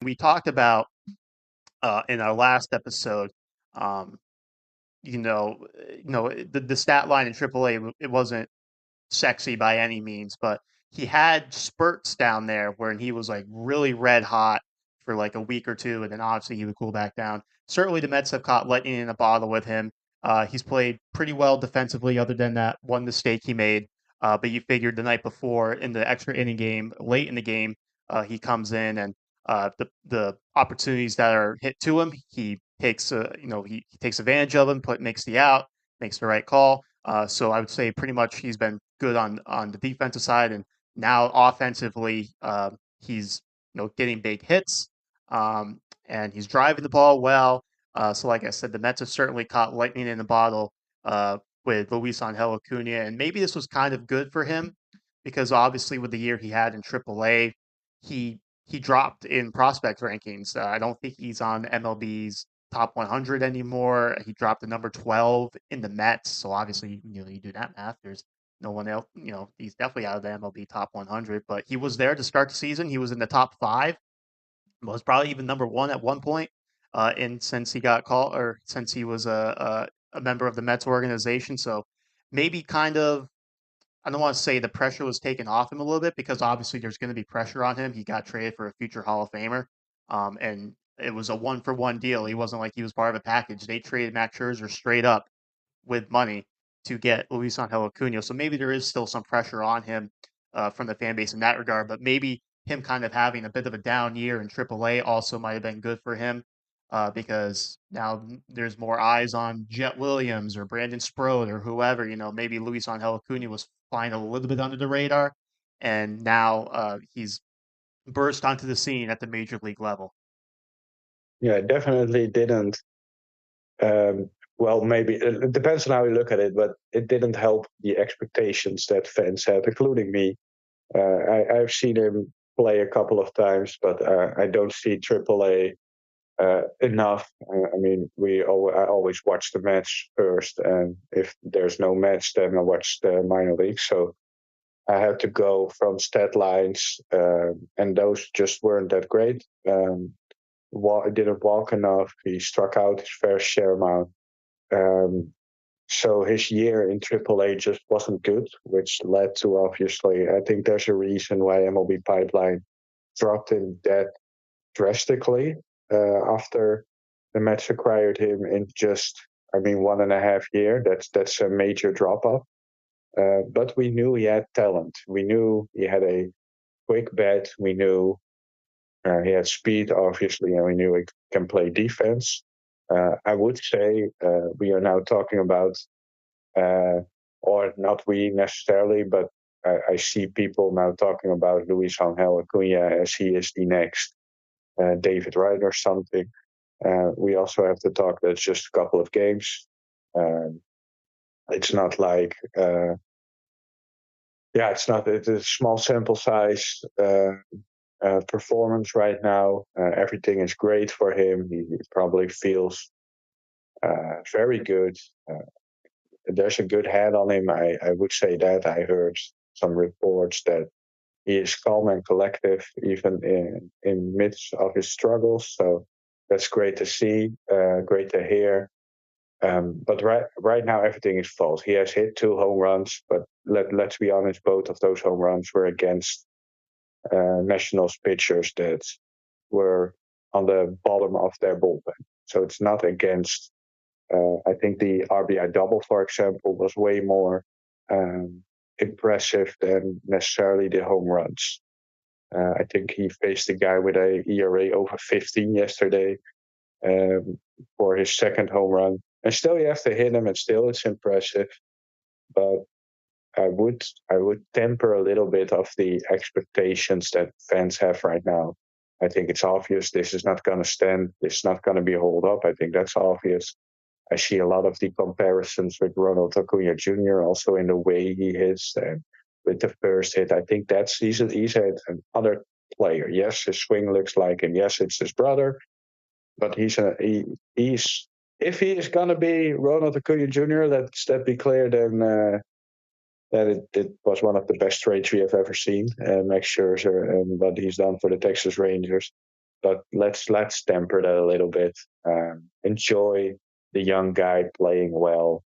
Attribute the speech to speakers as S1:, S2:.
S1: We talked about in our last episode, um, the stat line in AAA, it wasn't sexy by any means, but he had spurts down there where he was like really red hot for like a week or two, and then obviously he would cool back down. Certainly, the Mets have caught lightning in a bottle with him. He's played pretty well defensively, other than that one mistake he made. But you figured the night before in the extra inning game, late in the game, he comes in and the opportunities that are hit to him, he takes he takes advantage of them, makes the out, makes the right call. So I would say pretty much he's been good on the defensive side, and now offensively, he's getting big hits, and he's driving the ball well. So like I said, the Mets have certainly caught lightning in the bottle with Luisangel Acuna, and maybe this was kind of good for him because obviously with the year he had in AAA, he he dropped in prospect rankings. I don't think he's on MLB's top 100 anymore. He dropped to number 12 in the Mets. So obviously, you do that math. There's no one else. He's definitely out of the MLB top 100. But he was there to start the season. He was in the top five. Was probably even number one at one point. And since he got called, or since he was a member of the Mets organization, so maybe kind of I don't want to say the pressure was taken off him a little bit because obviously there's going to be pressure on him. He got traded for a future Hall of Famer, and it was a one for one deal. He wasn't like he was part of a package. They traded Max Scherzer straight up with money to get Luisangel Acuna. So maybe there is still some pressure on him from the fan base in that regard. But maybe him kind of having a bit of a down year in AAA also might have been good for him because now there's more eyes on Jet Williams or Brandon Sprode or whoever. Maybe Luisangel Acuna was flying a little bit under the radar, and now he's burst onto the scene at the major league level.
S2: Yeah, definitely didn't. Well, maybe it depends on how you look at it, but it didn't help the expectations that fans had, including me. I've seen him play a couple of times, but I don't see AAA enough. I mean, I always watch the match first, and if there's no match, then I watch the minor leagues. So I had to go from stat lines, and those just weren't that great. Didn't walk enough. He struck out his fair share amount. Um, so his year in AAA just wasn't good, which led to obviously, I think there's a reason why MLB Pipeline dropped him that drastically after the Mets acquired him in just, I mean, 1.5 year. That's a major drop off. But we knew he had talent. We knew he had a quick bat. We knew he had speed, obviously, and we knew he can play defense. I would say we are now talking about, or not we necessarily, but I see people now talking about Luisangel Acuna as he is the next David Wright or something. We also have to talk that it's just a couple of games. Um, it's not like, it's a small sample size performance right now. Everything is great for him. He probably feels very good. There's a good head on him. I would say that. I heard some reports that he is calm and collective, even in midst of his struggles. So that's great to see, great to hear. But right now everything is false. He has hit 2 home runs, but let's be honest, both of those home runs were against Nationals pitchers that were on the bottom of their bullpen. So it's not against. I think the RBI double, for example, was way more impressive than necessarily the home runs. I think he faced a guy with a ERA over 15 yesterday um, for his second home run. And still, you have to hit him, and still, it's impressive. But I would temper a little bit of the expectations that fans have right now. I think it's obvious this is not going to stand. This is not going to be a hold up. I think that's obvious. I see a lot of the comparisons with Ronald Acuna Jr. also in the way he hits and with the first hit. I think he's another player. Yes, his swing looks like him. Yes, it's his brother, but he's if he is gonna be Ronald Acuna Jr., let's that be clear. Then that it was one of the best trades we have ever seen. Max Scherzer and what he's done for the Texas Rangers. but let's temper that a little bit. Enjoy the young guy playing well.